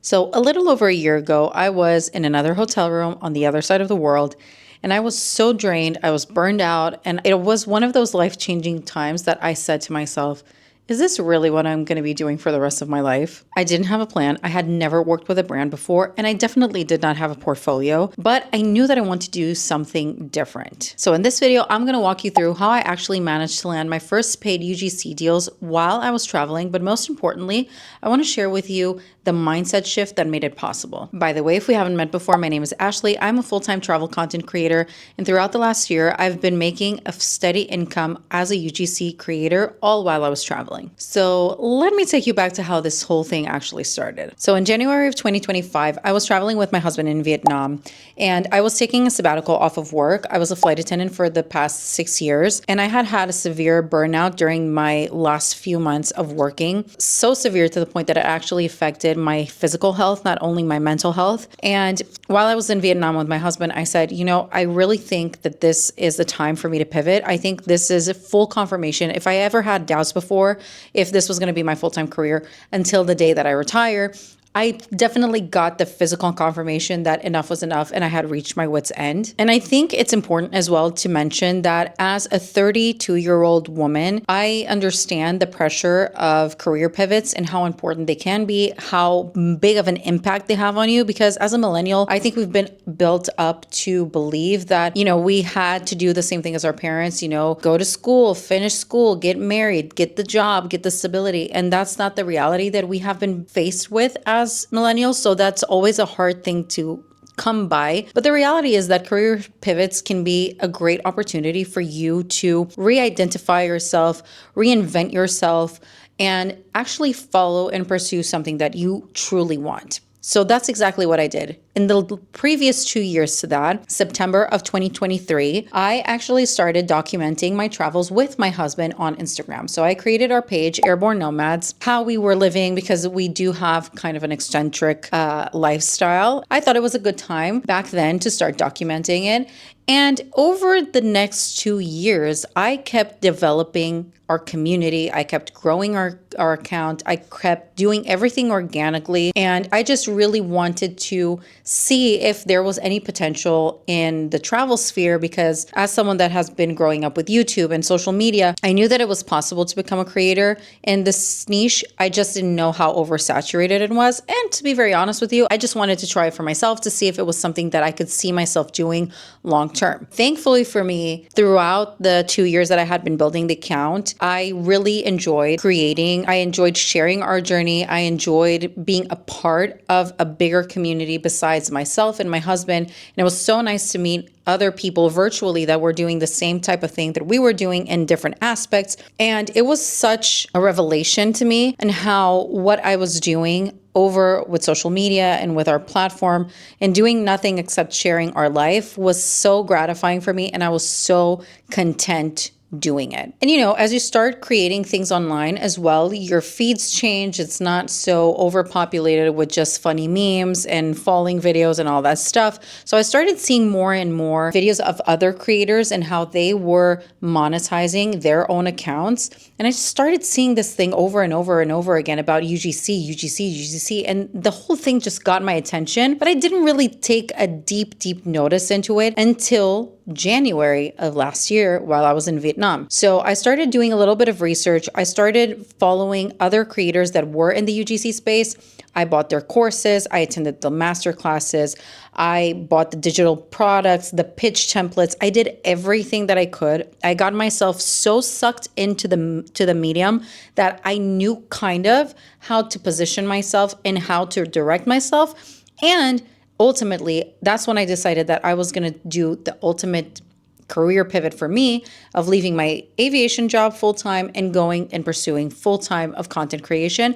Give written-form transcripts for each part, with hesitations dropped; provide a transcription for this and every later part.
So, a little over a year ago, I was in another hotel room on the other side of the world, and I was so drained. I was burned out, and it was one of those life changing times that I said to myself, is this really what I'm going to be doing for the rest of my life? I didn't have a plan. I had never worked with a brand before, and I definitely did not have a portfolio, but I knew that I wanted to do something different. So in this video, I'm going to walk you through how I actually managed to land my first paid UGC deals while I was traveling, but most importantly, I want to share with you the mindset shift that made it possible. By the way, if we haven't met before, my name is Ashley. I'm a full-time travel content creator, and throughout the last year, I've been making a steady income as a UGC creator all while I was traveling. So let me take you back to how this whole thing actually started. So in January of 2025, I was traveling with my husband in Vietnam, and I was taking a sabbatical off of work. I was a flight attendant for the past 6 years, and I had had a severe burnout during my last few months of working, so severe to the point that it actually affected my physical health, not only my mental health. And while I was in Vietnam with my husband, I said, I really think that this is the time for me to pivot. I think this is a full confirmation. If I ever had doubts before, if this was going to be my full-time career until the day that I retire, I definitely got the physical confirmation that enough was enough and I had reached my wit's end. And I think it's important as well to mention that as a 32-year-old woman, I understand the pressure of career pivots and how important they can be, how big of an impact they have on you. Because as a millennial, I think we've been built up to believe that, we had to do the same thing as our parents, go to school, finish school, get married, get the job, get the stability. And that's not the reality that we have been faced with as millennials. So that's always a hard thing to come by. But the reality is that career pivots can be a great opportunity for you to re-identify yourself, reinvent yourself, and actually follow and pursue something that you truly want. So that's exactly what I did. In the previous 2 years to that, September of 2023, I actually started documenting my travels with my husband on Instagram. So I created our page, Airborne Nomads, how we were living, because we do have kind of an eccentric lifestyle. I thought it was a good time back then to start documenting it. And over the next 2 years, I kept developing our community. I kept growing our account. I kept doing everything organically. And I just really wanted to see if there was any potential in the travel sphere, because as someone that has been growing up with YouTube and social media, I knew that it was possible to become a creator in this niche. I just didn't know how oversaturated it was. And to be very honest with you, I just wanted to try it for myself to see if it was something that I could see myself doing long term. Thankfully for me, throughout the 2 years that I had been building the account, I really enjoyed creating. I enjoyed sharing our journey. I enjoyed being a part of a bigger community besides myself and my husband. And it was so nice to meet other people virtually that were doing the same type of thing that we were doing in different aspects. And it was such a revelation to me, and how what I was doing over with social media and with our platform and doing nothing except sharing our life was so gratifying for me. And I was so content doing it. And as you start creating things online as well, your feeds change. It's not so overpopulated with just funny memes and falling videos and all that stuff. So I started seeing more and more videos of other creators and how they were monetizing their own accounts. And I started seeing this thing over and over and over again about UGC. And the whole thing just got my attention, but I didn't really take a deep notice into it until January of last year while I was in Vietnam. So I started doing a little bit of research. I started following other creators that were in the UGC space. I bought their courses. I attended the master classes. I bought the digital products, the pitch templates. I did everything that I could. I got myself so sucked into the medium that I knew kind of how to position myself and how to direct myself. And ultimately, that's when I decided that I was going to do the ultimate career pivot for me of leaving my aviation job full-time and going and pursuing full-time of content creation.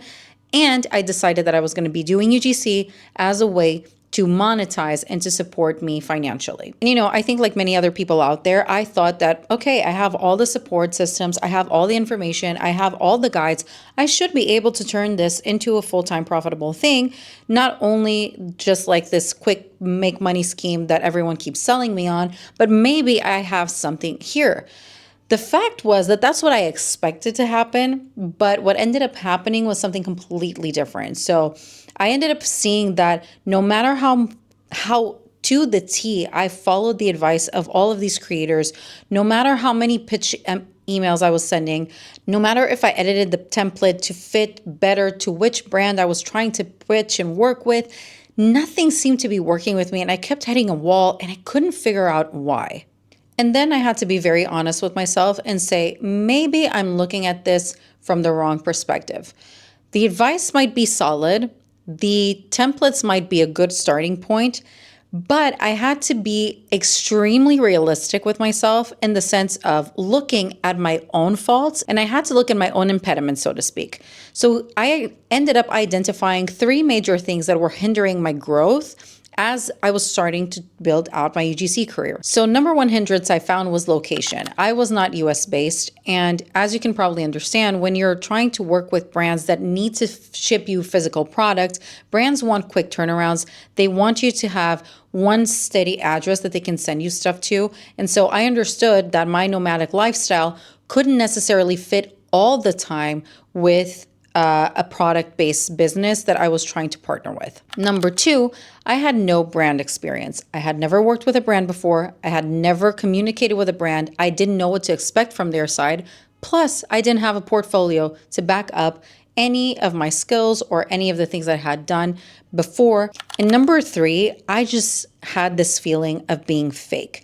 And I decided that I was going to be doing UGC as a way to monetize and to support me financially. And I think like many other people out there, I thought that, okay, I have all the support systems, I have all the information, I have all the guides. I should be able to turn this into a full-time profitable thing, not only just like this quick make money scheme that everyone keeps selling me on, but maybe I have something here. The fact was that that's what I expected to happen, but what ended up happening was something completely different. So I ended up seeing that no matter how to the T I followed the advice of all of these creators, no matter how many pitch emails I was sending, no matter if I edited the template to fit better to which brand I was trying to pitch and work with, nothing seemed to be working with me, and I kept hitting a wall and I couldn't figure out why. And then I had to be very honest with myself and say, maybe I'm looking at this from the wrong perspective. The advice might be solid, the templates might be a good starting point, but I had to be extremely realistic with myself in the sense of looking at my own faults, and I had to look at my own impediments, so to speak. So I ended up identifying 3 major things that were hindering my growth as I was starting to build out my UGC career. So number 1 hindrance I found was location. I was not US based. And as you can probably understand, when you're trying to work with brands that need to ship you physical product, brands want quick turnarounds. They want you to have one steady address that they can send you stuff to. And so I understood that my nomadic lifestyle couldn't necessarily fit all the time with a product-based business that I was trying to partner with. Number 2, I had no brand experience. I had never worked with a brand before. I had never communicated with a brand. I didn't know what to expect from their side. Plus, I didn't have a portfolio to back up any of my skills or any of the things I had done before. And number 3, I just had this feeling of being fake.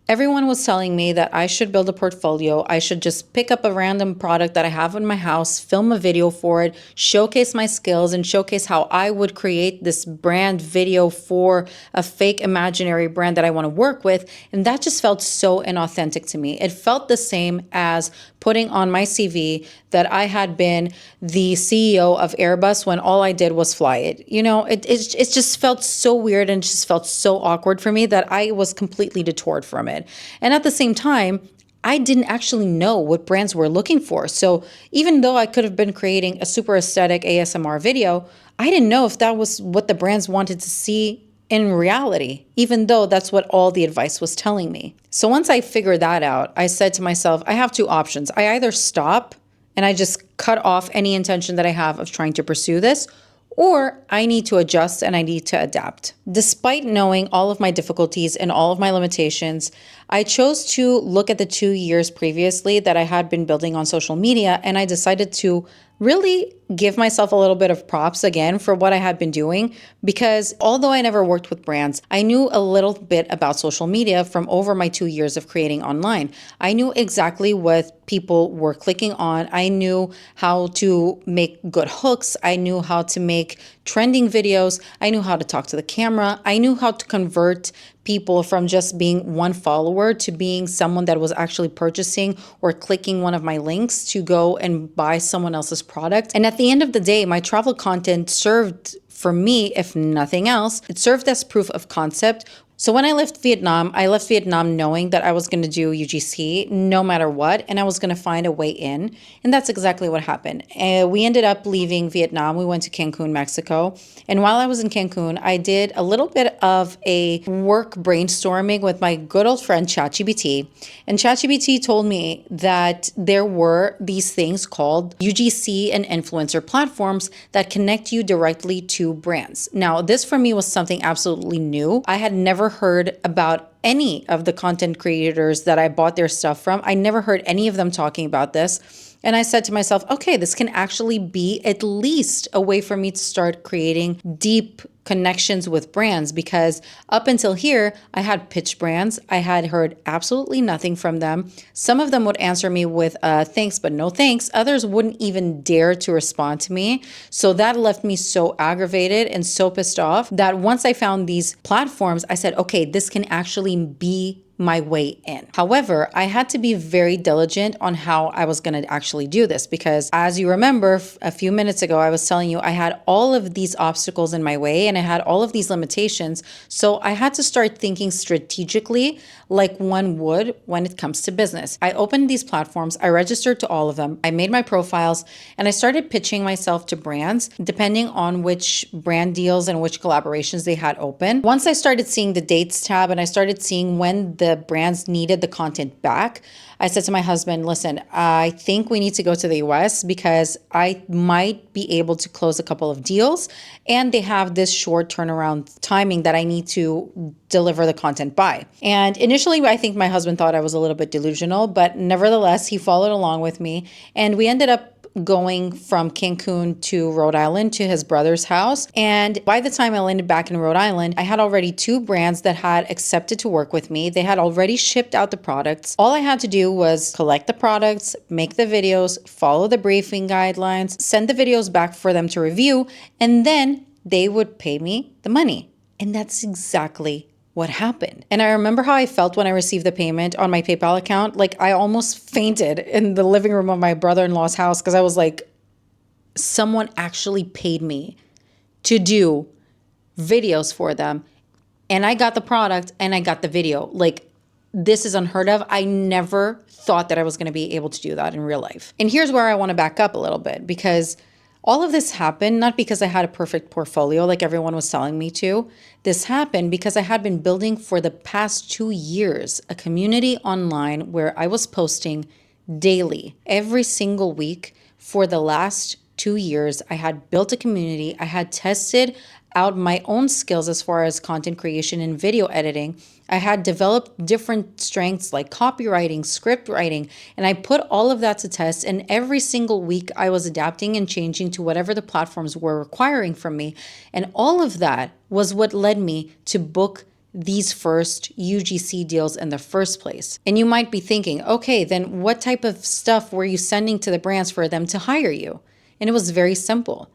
Everyone was telling me that I should build a portfolio. I should just pick up a random product that I have in my house, film a video for it, showcase my skills, and showcase how I would create this brand video for a fake imaginary brand that I want to work with. And that just felt so inauthentic to me. It felt the same as putting on my CV that I had been the CEO of Airbus when all I did was fly it. You know, it just felt so weird and just felt so awkward for me that I was completely detoured from it. And at the same time, I didn't actually know what brands were looking for. So even though I could have been creating a super aesthetic ASMR video, I didn't know if that was what the brands wanted to see in reality, even though that's what all the advice was telling me. So once I figured that out, I said to myself, I have 2 options. I either stop and I just cut off any intention that I have of trying to pursue this, or I need to adjust and I need to adapt. Despite knowing all of my difficulties and all of my limitations, I chose to look at the 2 years previously that I had been building on social media, and I decided to really give myself a little bit of props again for what I had been doing, because although I never worked with brands, I knew a little bit about social media from over my 2 years of creating online. I knew exactly what people were clicking on. I knew how to make good hooks. I knew how to make trending videos. I knew how to talk to the camera. I knew how to convert people from just being one follower to being someone that was actually purchasing or clicking one of my links to go and buy someone else's product. And at the end of the day, my travel content served for me, if nothing else, it served as proof of concept. So when I left Vietnam knowing that I was going to do UGC no matter what, and I was going to find a way in. And that's exactly what happened. We ended up leaving Vietnam. We went to Cancun, Mexico. And while I was in Cancun, I did a little bit of a work brainstorming with my good old friend ChatGPT. And ChatGPT told me that there were these things called UGC and influencer platforms that connect you directly to brands. Now, this for me was something absolutely new. I had never heard about any of the content creators that I bought their stuff from. I never heard any of them talking about this. And I said to myself, okay, this can actually be at least a way for me to start creating deep connections with brands, because up until here, I had pitched brands. I had heard absolutely nothing from them. Some of them would answer me with thanks, but no thanks. Others wouldn't even dare to respond to me. So that left me so aggravated and so pissed off that once I found these platforms, I said, okay, this can actually be my way in. However, I had to be very diligent on how I was going to actually do this, because as you remember, a few minutes ago, I was telling you I had all of these obstacles in my way and I had all of these limitations. So I had to start thinking strategically like one would when it comes to business. I opened these platforms, I registered to all of them, I made my profiles, and I started pitching myself to brands depending on which brand deals and which collaborations they had open. Once I started seeing the dates tab and I started seeing when the brands needed the content back, I said to my husband, listen, I think we need to go to the US because I might be able to close a couple of deals. And they have this short turnaround timing that I need to deliver the content by. And initially, I think my husband thought I was a little bit delusional, but nevertheless, he followed along with me. And we ended up going from Cancun to Rhode Island to his brother's house. And by the time I landed back in Rhode Island, I had already 2 brands that had accepted to work with me. They had already shipped out the products. All I had to do was collect the products, make the videos, follow the briefing guidelines, send the videos back for them to review, and then they would pay me the money. And that's exactly what happened. And I remember how I felt when I received the payment on my PayPal account. Like, I almost fainted in the living room of my brother-in-law's house because I was like, someone actually paid me to do videos for them. And I got the product and I got the video. Like, this is unheard of. I never thought that I was going to be able to do that in real life. And here's where I want to back up a little bit, because all of this happened not because I had a perfect portfolio like everyone was telling me to. This happened because I had been building for the past 2 years a community online where I was posting daily, every single week for the last 2 years. I had built a community. I had tested out my own skills as far as content creation and video editing. I had developed different strengths like copywriting, script writing, and I put all of that to test. And every single week I was adapting and changing to whatever the platforms were requiring from me. And all of that was what led me to book these first UGC deals in the first place. And you might be thinking, okay, then what type of stuff were you sending to the brands for them to hire you? And it was very simple.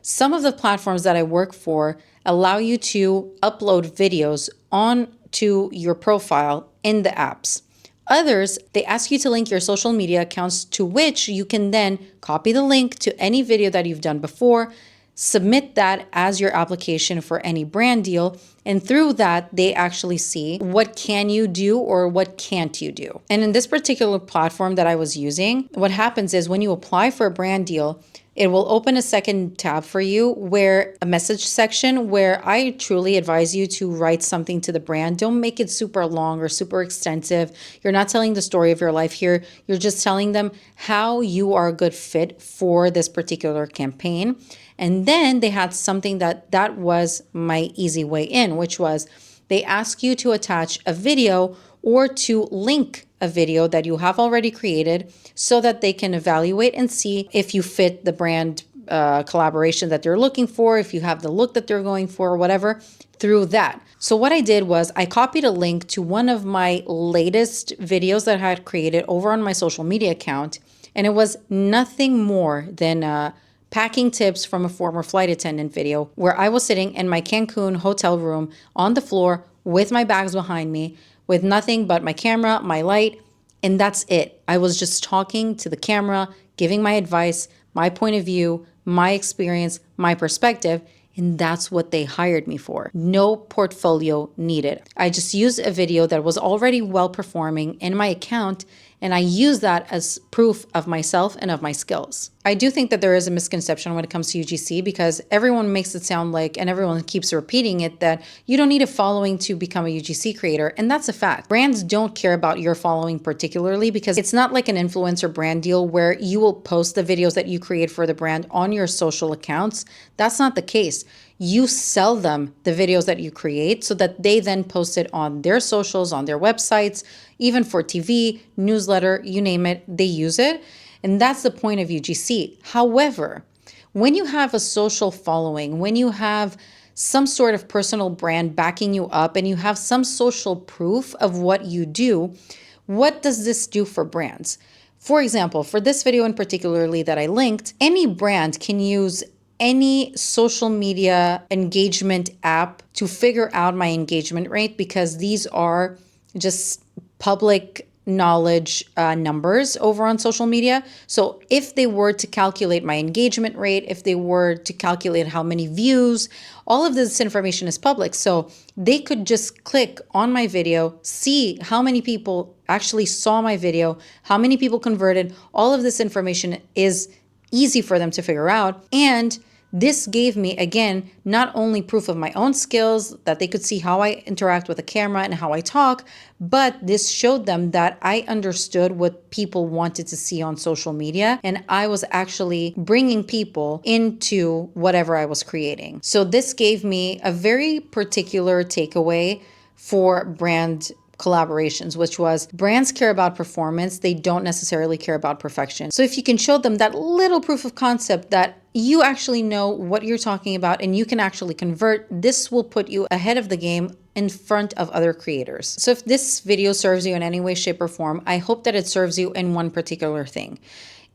Some of the platforms that I work for allow you to upload videos onto your profile in the apps. Others, they ask you to link your social media accounts, to which you can then copy the link to any video that you've done before, submit that as your application for any brand deal, and through that, they actually see what can you do or what can't you do. And in this particular platform that I was using, what happens is when you apply for a brand deal, it will open a second tab for you where a message section where I truly advise you to write something to the brand. Don't make it super long or super extensive. You're not telling the story of your life here. You're just telling them how you are a good fit for this particular campaign. And then they had something that was my easy way in, which was they ask you to attach a video or to link a video that you have already created so that they can evaluate and see if you fit the brand collaboration that they're looking for, if you have the look that they're going for, or whatever, through that. So what I did was I copied a link to one of my latest videos that I had created over on my social media account, and it was nothing more than packing tips from a former flight attendant video where I was sitting in my Cancun hotel room on the floor with my bags behind me, with nothing but my camera, my light, and that's it. I was just talking to the camera, giving my advice, my point of view, my experience, my perspective, and that's what they hired me for. No portfolio needed. I just used a video that was already well performing in my account, and I use that as proof of myself and of my skills. I do think that there is a misconception when it comes to UGC because everyone makes it sound like, and everyone keeps repeating it, that you don't need a following to become a UGC creator. And that's a fact. Brands don't care about your following particularly because it's not like an influencer brand deal where you will post the videos that you create for the brand on your social accounts. That's not the case. You sell them the videos that you create so that they then post it on their socials, on their websites, even for TV, newsletter, you name it, they use it. And that's the point of UGC. However, when you have a social following, when you have some sort of personal brand backing you up and you have some social proof of what you do, what does this do for brands? For example, for this video in particularly that I linked, any brand can use any social media engagement app to figure out my engagement rate because these are just public knowledge numbers over on social media. So if they were to calculate my engagement rate, if they were to calculate how many views, all of this information is public. So they could just click on my video, see how many people actually saw my video, how many people converted. All of this information is easy for them to figure out. And This gave me, again, not only proof of my own skills, that they could see how I interact with a camera and how I talk, but this showed them that I understood what people wanted to see on social media, and I was actually bringing people into whatever I was creating. So this gave me a very particular takeaway for brand collaborations, which was brands care about performance. They don't necessarily care about perfection. So if you can show them that little proof of concept that you actually know what you're talking about and you can actually convert, this will put you ahead of the game in front of other creators. So if this video serves you in any way, shape, or form, I hope that it serves you in one particular thing.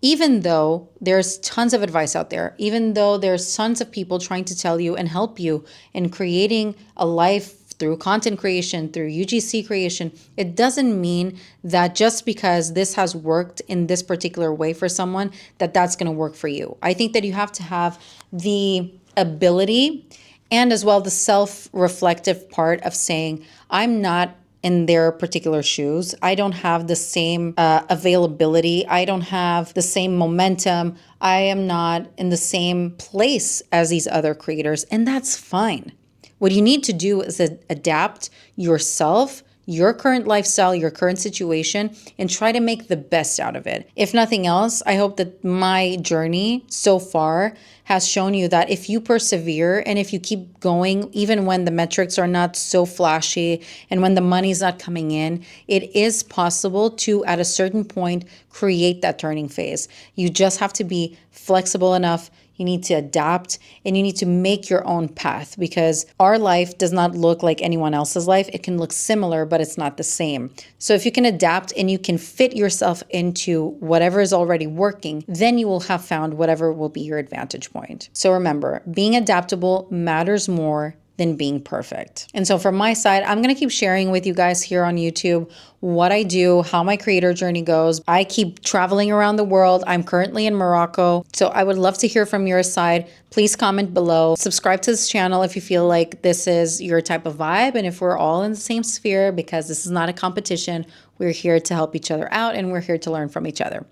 Even though there's tons of advice out there, even though there's tons of people trying to tell you and help you in creating a life through content creation, through UGC creation, it doesn't mean that just because this has worked in this particular way for someone, that that's going to work for you. I think that you have to have the ability and as well the self-reflective part of saying, I'm not in their particular shoes. I don't have the same availability. I don't have the same momentum. I am not in the same place as these other creators, and that's fine. What you need to do is adapt yourself, your current lifestyle, your current situation, and try to make the best out of it. If nothing else, I hope that my journey so far has shown you that if you persevere and if you keep going, even when the metrics are not so flashy and when the money's not coming in, it is possible to, at a certain point, create that turning phase. You just have to be flexible enough. You need to adapt and you need to make your own path, because our life does not look like anyone else's life. It can look similar, but it's not the same. So if you can adapt and you can fit yourself into whatever is already working, then you will have found whatever will be your advantage point. So remember, being adaptable matters more than being perfect. And so from my side, I'm going to keep sharing with you guys here on YouTube what I do, how my creator journey goes. I keep traveling around the world. I'm currently in Morocco. So I would love to hear from your side. Please comment below. Subscribe to this channel if you feel like this is your type of vibe and if we're all in the same sphere, because this is not a competition. We're here to help each other out and we're here to learn from each other.